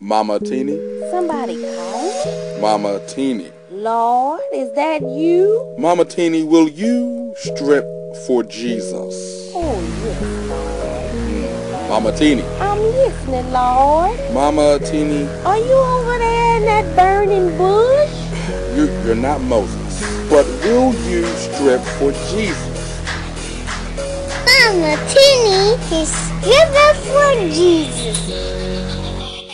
Mama Teeni? Somebody call? Mama Teeni. Lord, is that you? Mama Teeni, will you strip for Jesus? Oh, yes, Lord. Mama Teeni. I'm listening, Lord. Mama Teeni. Are you over there in that burning bush? You're not Moses. But will you strip for Jesus? Mama Teeni is stripping for Jesus.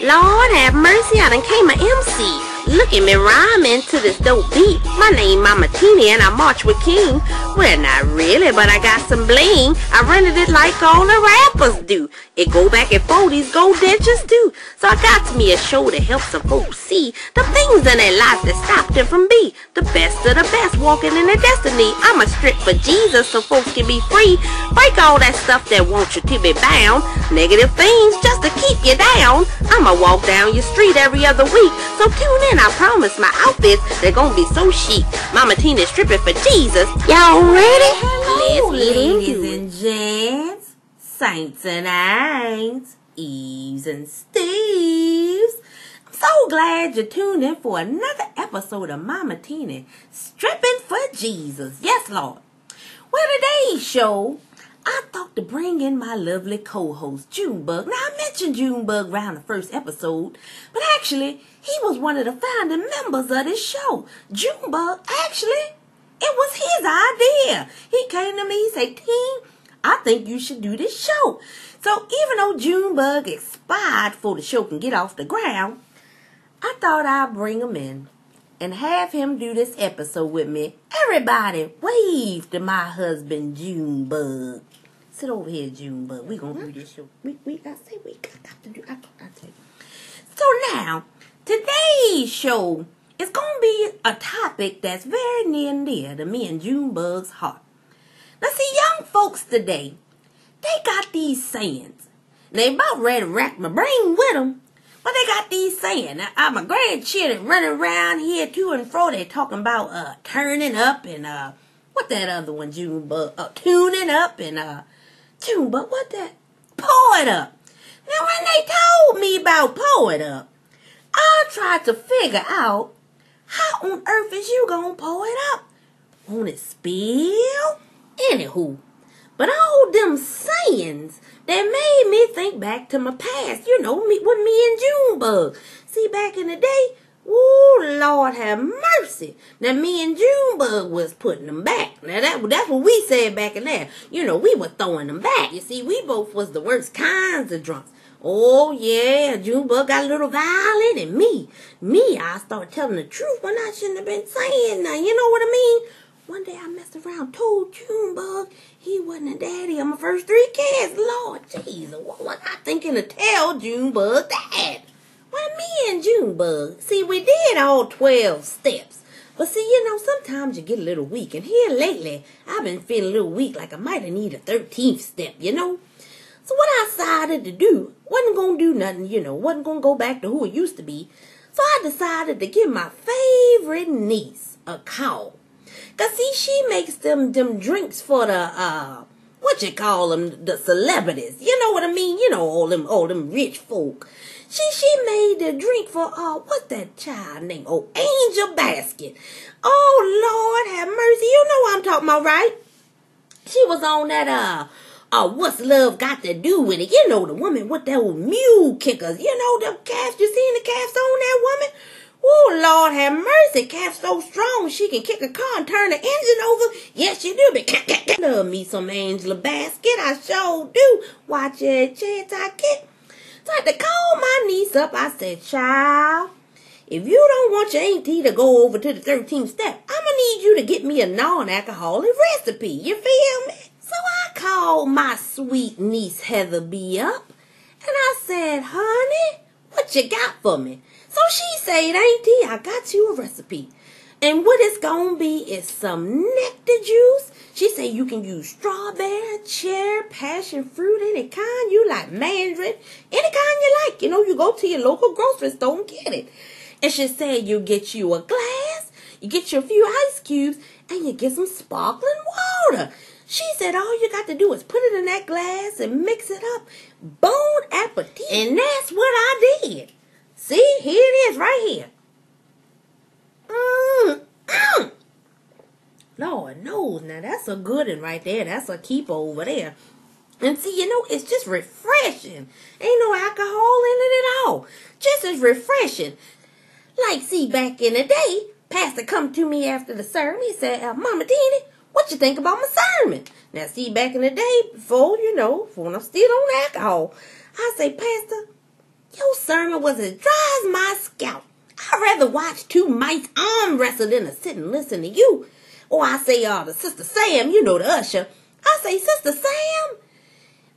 Lord have mercy, I done came a MC. Look at me rhyming to this dope beat. My name Mama Teeni and I march with King. Well, not really, but I got some bling. I rented it like all the rappers do. It go back and forth, these gold dentures do. So I got me a show to help some folks see the things in their life that stop them from being the best of the best, walking in their destiny. I'ma strip for Jesus so folks can be free. Break all that stuff that wants you to be bound. Negative things just to keep you down. I'ma walk down your street every other week. So tune in, I promise my outfits, they're gonna be so chic. Mama Teeni stripping for Jesus. Y'all ready? Hello, ladies and gents, saints and ain'ts, Eves and Steves. I'm so glad you tuned in for another episode of Mama Teeni stripping for Jesus. Yes, Lord. Well, today's show, I thought to bring in my lovely co-host, Junebug. Now, I mentioned Junebug around the first episode, but actually, he was one of the founding members of this show. Junebug, actually, it was his idea. He came to me, he said, Teen, I think you should do this show. So, even though Junebug expired before the show can get off the ground, I thought I'd bring him in and have him do this episode with me. Everybody, wave to my husband, Junebug. Sit over here, Junebug. We gonna do this show. We got to do. I tell you. So now, today's show is gonna be a topic that's very near and dear to me and Junebug's heart. Now, see, young folks today, they got these sayings. They about ready to rack my brain with them. But they got these sayings. Now, my grandchildren running around here to and fro. They talking about turning up and what that other one, Junebug? Tuning up and Junebug, what that? Pull it up. Now, when they told me about pull it up, I tried to figure out how on earth is you gonna pull it up? Won't it spill? Anywho, but all them sayings that made me think back to my past, you know, with me and Junebug. See, back in the day, ooh, Lord have mercy. Now, me and Junebug was putting them back. Now, that's what we said back in there. You know, we were throwing them back. You see, we both was the worst kinds of drunks. Oh, yeah, Junebug got a little violent, and me, I started telling the truth when I shouldn't have been saying that. You know what I mean? One day I messed around, told Junebug he wasn't a daddy of my first 3 kids. Lord Jesus, what was I thinking to tell Junebug that? Well, me and Junebug, see, we did all 12 steps. But see, you know, sometimes you get a little weak. And here lately, I've been feeling a little weak, like I might have needed a 13th step, you know? So what I decided to do, wasn't going to do nothing, you know, wasn't going to go back to who it used to be. So I decided to give my favorite niece a call. Cause see, she makes them drinks for the, what you call them, the celebrities. You know what I mean? You know, all them rich folk. She made the drink for, what's that child name? Oh, Angel Basket. Oh, Lord have mercy. You know what I'm talking about, right? She was on that, what's love got to do with it? You know, the woman with those mule kickers. You know, the calves, you seen the calves on that woman? Oh, Lord have mercy. Calf's so strong, she can kick a car and turn the engine over. Yes, she do. But love me some Angela Basket. I sure do. Watch it, chance I get. So I had to call my niece up. I said, child, if you don't want your auntie to go over to the 13th step, I'm going to need you to get me a non-alcoholic recipe. You feel me? So I called my sweet niece Heather B up. And I said, honey, what you got for me? So she said, Auntie, I got you a recipe. And what it's going to be is some nectar juice. She said you can use strawberry, cherry, passion fruit, any kind you like, mandarin, any kind you like. You know, you go to your local grocery store and get it. And she said you get you a glass, you get you a few ice cubes, and you get some sparkling water. She said all you got to do is put it in that glass and mix it up. Bon appetit. And that's what I did. this right here. Lord knows, now that's a good one right there. That's a keeper over there. And see, it's just refreshing. Ain't no alcohol in it at all. Just as refreshing. Like, see, back in the day, Pastor come to me after the sermon. He said, Mama Teeni, what you think about my sermon? Now, see, back in the day, before when I'm still on alcohol, I say, Pastor, your sermon was as dry as my scalp. I'd rather watch two mice arm wrestle than to sit and listen to you. Or I say, to Sister Sam, the usher. I say, Sister Sam,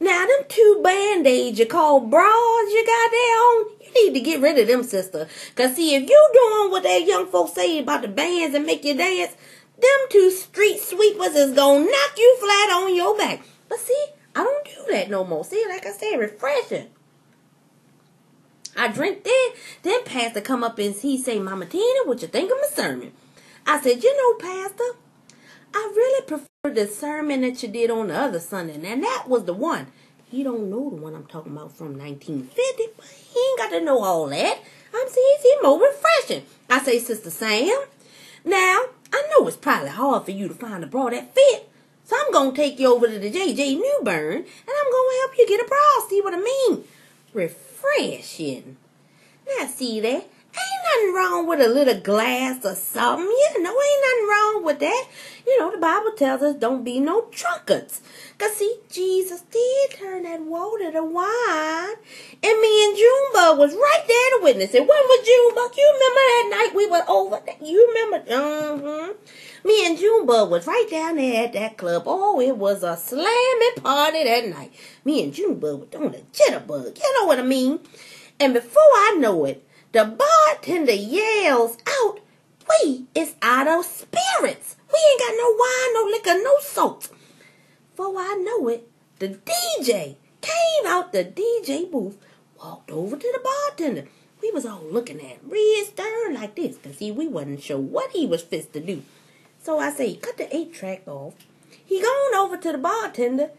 now them two band-aids you call bras you got there on, you need to get rid of them, sister. Because see, if you doing what that young folks say about the bands and make you dance, them two street sweepers is going to knock you flat on your back. But see, I don't do that no more. See, like I said, refreshing. I drink that. Then Pastor come up and he say, Mama Teeni, what you think of my sermon? I said, Pastor, I really prefer the sermon that you did on the other Sunday. And that was the one. He don't know the one I'm talking about from 1950, but he ain't got to know all that. I'm saying it's more refreshing. I say, Sister Sam, now, I know it's probably hard for you to find a bra that fit. So I'm going to take you over to the J.J. Newburn, and I'm going to help you get a bra. See what I mean? Refreshing. Now, see that? Ain't nothing wrong with a little glass or something. Ain't nothing wrong with that. The Bible tells us don't be no drunkards. Because, see, Jesus did turn that water to wine. And me and Junebug was right there to witness it. When was Junebug? You remember that night we were over there? You remember? Me and Junebug was right down there at that club. Oh, it was a slamming party that night. Me and Junebug were doing a jitterbug. You know what I mean? And before I know it, the bartender yells out, we is out of spirits. We ain't got no wine, no liquor, no salt. Before I know it, the DJ came out the DJ booth, walked over to the bartender. We was all looking at him real stern like this, because see, we wasn't sure what he was fit to do. So I say, cut the 8-track off. He gone over to the bartender,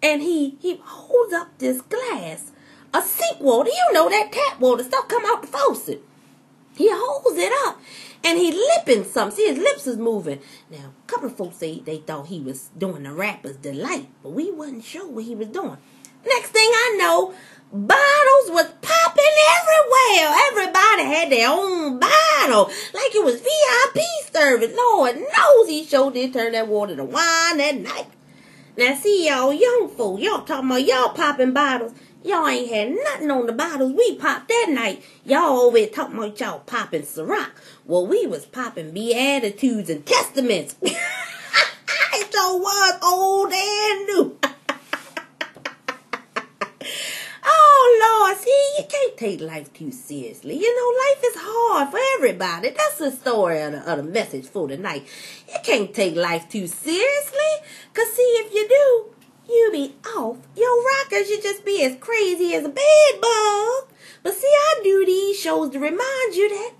and he holds up this glass. A sink water, that tap water stuff come out the faucet. He holds it up and he lipping something. See, his lips is moving. Now, a couple of folks say they thought he was doing the rapper's delight, but we wasn't sure what he was doing. Next thing I know, bottles was popping everywhere. Everybody had their own bottle, like it was VIP service. Lord knows he sure did turn that water to wine that night. Now, see, y'all young folks, y'all talking about y'all popping bottles. Y'all ain't had nothing on the bottles we popped that night. Y'all over here talking about y'all popping Ciroc. Well, we was popping Beatitudes and Testaments. It sure was old and new. Oh, Lord, see, you can't take life too seriously. Life is hard for everybody. That's the story of the message for tonight. You can't take life too seriously. Because, see, if you do, you be off your rockers. You just be as crazy as a bed bug. But see, I do these shows to remind you that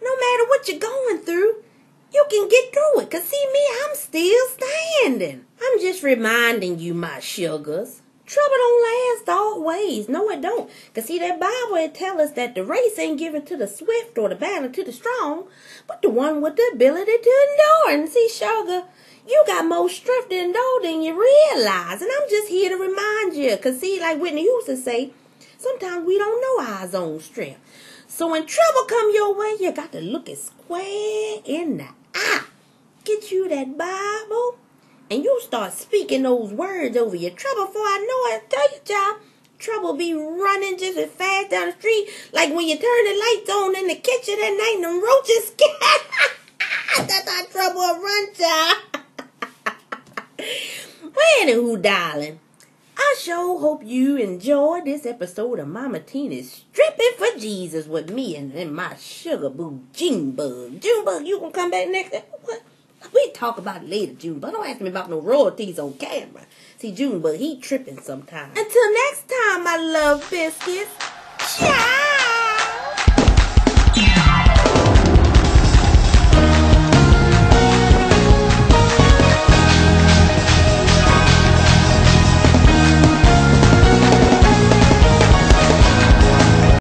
no matter what you're going through, you can get through it. Because see me, I'm still standing. I'm just reminding you, my sugars. Trouble don't last always. No, it don't. Because see, that Bible, it tells us that the race ain't given to the swift or the battle to the strong, but the one with the ability to endure. And see, sugar, you got more strength to endure than you realize. And I'm just here to remind you. Because see, like Whitney Houston say, sometimes we don't know our own strength. So when trouble come your way, you got to look it square in the eye. Get you that Bible, and you start speaking those words over your trouble. Before I know it, I tell you, child, trouble be running just as fast down the street. Like when you turn the lights on in the kitchen at night and them roaches scared. That's how trouble will run, child. Well, anywho, darling, I sure hope you enjoyed this episode of Mama Teenie's Stripping for Jesus with me and my sugar boo, Junebug. Junebug, you gonna come back next time? What? We talk about it later, Junebug. Don't ask me about no royalties on camera. See, Junebug, he tripping sometimes. Until next time, my love biscuits.